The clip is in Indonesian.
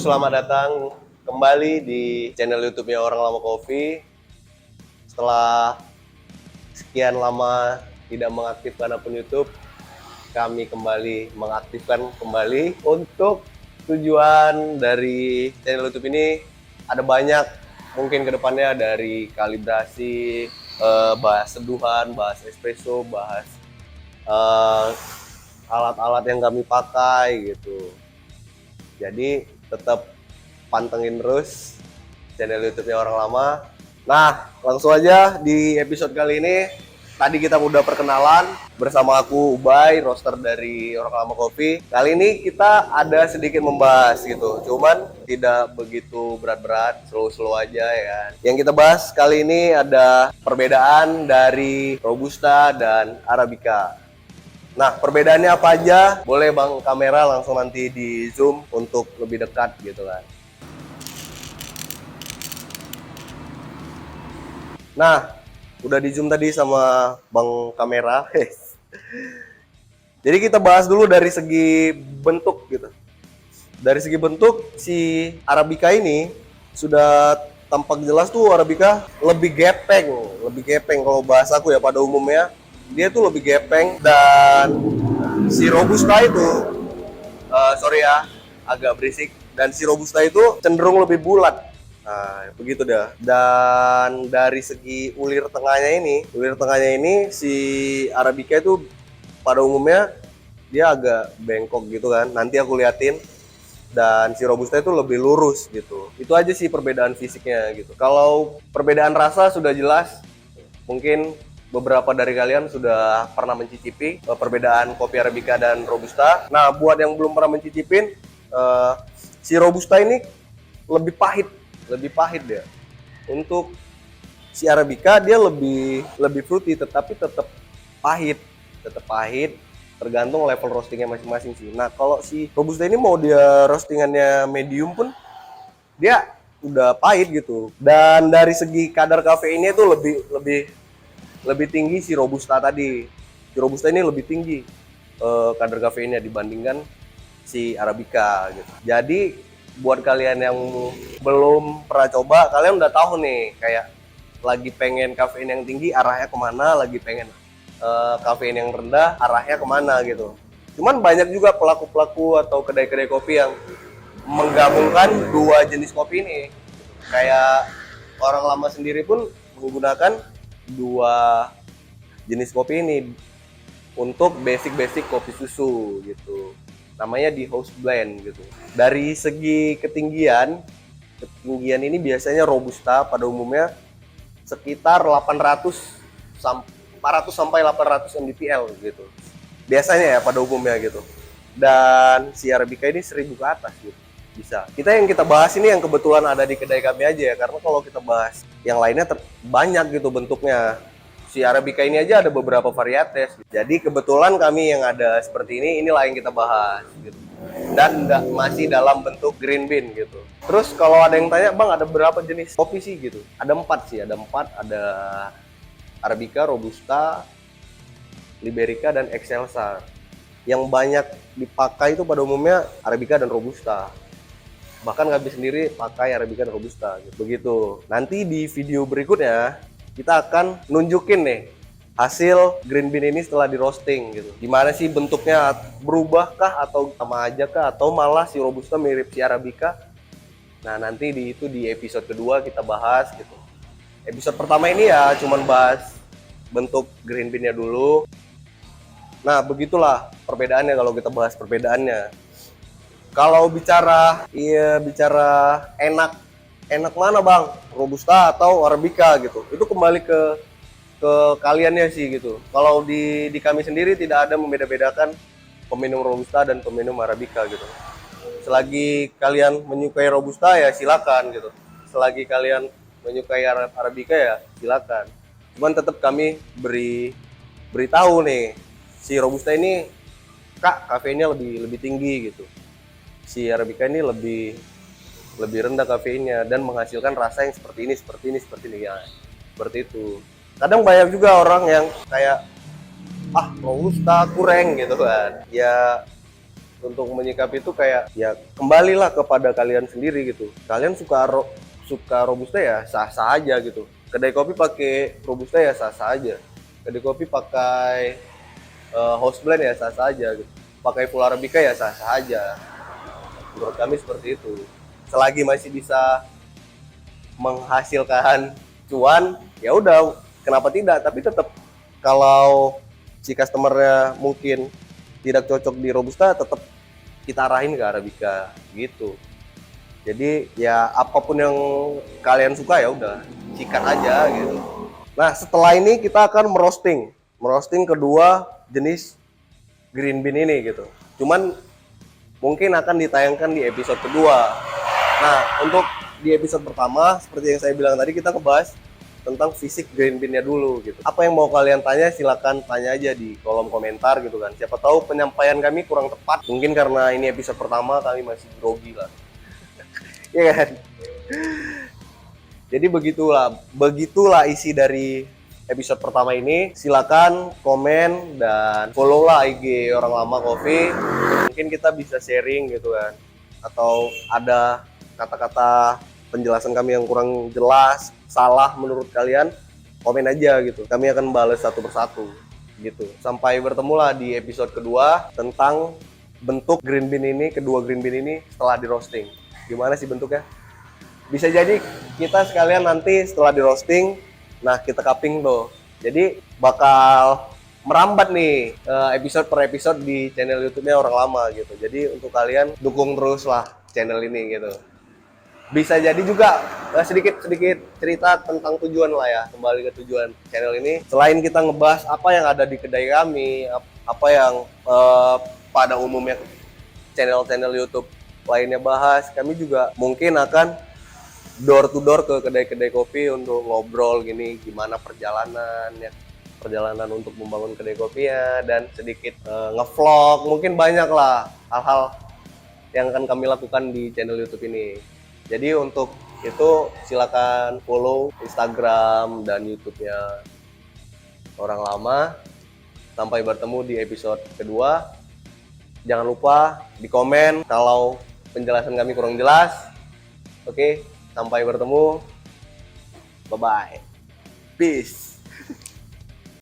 selamat datang kembali di channel YouTube-nya Orang Lama Kopi. Setelah sekian lama tidak mengaktifkan akun YouTube, kami kembali mengaktifkan kembali. Untuk tujuan dari channel YouTube ini ada banyak, mungkin kedepannya dari kalibrasi, bahas seduhan, bahas espresso, bahas alat-alat yang kami pakai gitu. Jadi tetap pantengin terus channel YouTube-nya Orang Lama. Nah, langsung aja di episode kali ini. Tadi kita udah perkenalan bersama aku Ubay, roaster dari Orang Lama Kopi. Kali ini kita ada sedikit membahas gitu, cuman tidak begitu berat-berat, slow-slow aja ya. Yang kita bahas kali ini ada perbedaan dari Robusta dan Arabica. Nah, perbedaannya apa aja? Boleh bang kamera langsung nanti di zoom untuk lebih dekat gitu kan. Nah, udah di zoom tadi sama bang kamera. Jadi kita bahas dulu dari segi bentuk gitu. Dari segi bentuk, si Arabica ini sudah tampak jelas tuh Arabica lebih gepeng kalau bahasa aku ya pada umumnya. Dia tuh lebih gepeng, dan si Robusta itu sorry ya agak berisik, dan si Robusta itu cenderung lebih bulat. Nah begitu dah. Dan dari segi ulir tengahnya ini si Arabica itu pada umumnya dia agak bengkok gitu kan, nanti aku liatin. Dan si Robusta itu lebih lurus gitu. Itu aja sih perbedaan fisiknya gitu. Kalau perbedaan rasa sudah jelas, mungkin beberapa dari kalian sudah pernah mencicipi perbedaan kopi Arabica dan Robusta. Nah, buat yang belum pernah mencicipin, si Robusta ini lebih pahit dia. Untuk si Arabica dia lebih fruity, tetapi tetap pahit, tergantung level roastingnya masing-masing sih. Nah, kalau si Robusta ini mau dia roastingannya medium pun dia udah pahit gitu. Dan dari segi kadar kafeinnya itu lebih tinggi si Robusta tadi. Si Robusta ini lebih tinggi kadar kafeinnya dibandingkan si Arabica gitu. Jadi buat kalian yang belum pernah coba, kalian udah tahu nih, kayak lagi pengen kafein yang tinggi arahnya kemana, lagi pengen kafein yang rendah arahnya kemana gitu. Cuman banyak juga pelaku-pelaku atau kedai-kedai kopi yang menggabungkan dua jenis kopi ini. Kayak Orang Lama sendiri pun menggunakan dua jenis kopi ini untuk basic kopi susu gitu. Namanya di house blend gitu. Dari segi ketinggian ini biasanya Robusta pada umumnya sekitar 400 sampai 800 mdpl gitu. Biasanya ya pada umumnya gitu. Dan si Arabica ini 1000 ke atas gitu. Bisa. Yang kita bahas ini yang kebetulan ada di kedai kami aja ya, karena kalau kita bahas yang lainnya banyak gitu bentuknya. Si Arabica ini aja ada beberapa varietas. Jadi kebetulan kami yang ada seperti inilah yang kita bahas gitu. Dan masih dalam bentuk green bean gitu. Terus kalau ada yang tanya, bang ada berapa jenis kopi sih gitu? Ada 4 sih, ada Arabica, Robusta, Liberica, dan Excelsa. Yang banyak dipakai itu pada umumnya Arabica dan Robusta. Bahkan kami sendiri pakai Arabica dan Robusta gitu. Begitu. Nanti di video berikutnya kita akan nunjukin nih hasil green bean ini setelah di roasting gitu. Gimana sih bentuknya, berubahkah atau sama aja kah, atau malah si Robusta mirip si Arabica. Nah, nanti di episode kedua kita bahas gitu. Episode pertama ini ya cuman bahas bentuk green bean-nya dulu. Nah, begitulah perbedaannya kalau kita bahas perbedaannya. Kalau bicara enak mana bang, Robusta atau Arabica gitu, itu kembali ke kaliannya sih gitu. Kalau di kami sendiri tidak ada membeda-bedakan peminum Robusta dan peminum Arabica gitu. Selagi kalian menyukai Robusta ya silakan gitu, selagi kalian menyukai Arabica ya silakan. Cuman tetap kami beritahu nih, si Robusta ini kak kafeinnya lebih tinggi gitu, si Arabica ini lebih rendah kafeinnya dan menghasilkan rasa yang seperti ini ya, seperti itu. Kadang banyak juga orang yang kayak Robusta kurang gitu kan ya. untuk menyikapi itu kayak ya kembalilah kepada kalian sendiri gitu. Kalian suka robusta ya sah-sah aja gitu. Kedai kopi pakai robusta ya sah-sah aja. Kedai kopi pakai house blend ya sah-sah aja gitu. Pakai full arabica ya sah-sah aja. Menurut kami seperti itu. Selagi masih bisa menghasilkan cuan, ya udah kenapa tidak? Tapi tetap kalau si customernya mungkin tidak cocok di robusta, tetap kita arahin ke arabica gitu. Jadi ya apapun yang kalian suka ya udah sikat aja gitu. Nah setelah ini kita akan merosting kedua jenis green bean ini gitu. Cuman mungkin akan ditayangkan di episode kedua. Nah untuk di episode pertama seperti yang saya bilang tadi kita ngebahas tentang fisik green bean-nya dulu gitu. Apa yang mau kalian tanya silakan tanya aja di kolom komentar gitu kan. Siapa tahu penyampaian kami kurang tepat. Mungkin karena ini episode pertama kami masih grogi lah. Iya kan? Jadi begitulah isi dari episode pertama ini. Silakan komen dan follow lah IG Orang Lama Coffee. Mungkin kita bisa sharing gitu kan. Atau ada kata-kata penjelasan kami yang kurang jelas, salah menurut kalian, komen aja gitu. Kami akan balas satu persatu gitu. Sampai bertemu lah di episode kedua tentang bentuk green bean ini, kedua green bean ini setelah di roasting. Gimana sih bentuknya? Bisa jadi kita sekalian nanti setelah di roasting, nah kita cupping tuh. Jadi bakal merambat nih episode per episode di channel YouTube-nya Orang Lama gitu. Jadi untuk kalian dukung terus lah channel ini gitu. Bisa jadi juga sedikit cerita tentang tujuan lah ya, kembali ke tujuan channel ini. Selain kita ngebahas apa yang ada di kedai kami, apa yang pada umumnya channel-channel YouTube lainnya bahas, kami juga mungkin akan door to door ke kedai-kedai kopi untuk ngobrol gini gimana perjalanan ya, perjalanan untuk membangun kedai kopinya, dan sedikit ngevlog, mungkin banyak lah hal-hal yang akan kami lakukan di channel YouTube ini. Jadi untuk itu silakan follow Instagram dan YouTube-nya Orang Lama. Sampai bertemu di episode kedua. Jangan lupa di komen kalau penjelasan kami kurang jelas. Oke, sampai bertemu. Bye-bye. Peace.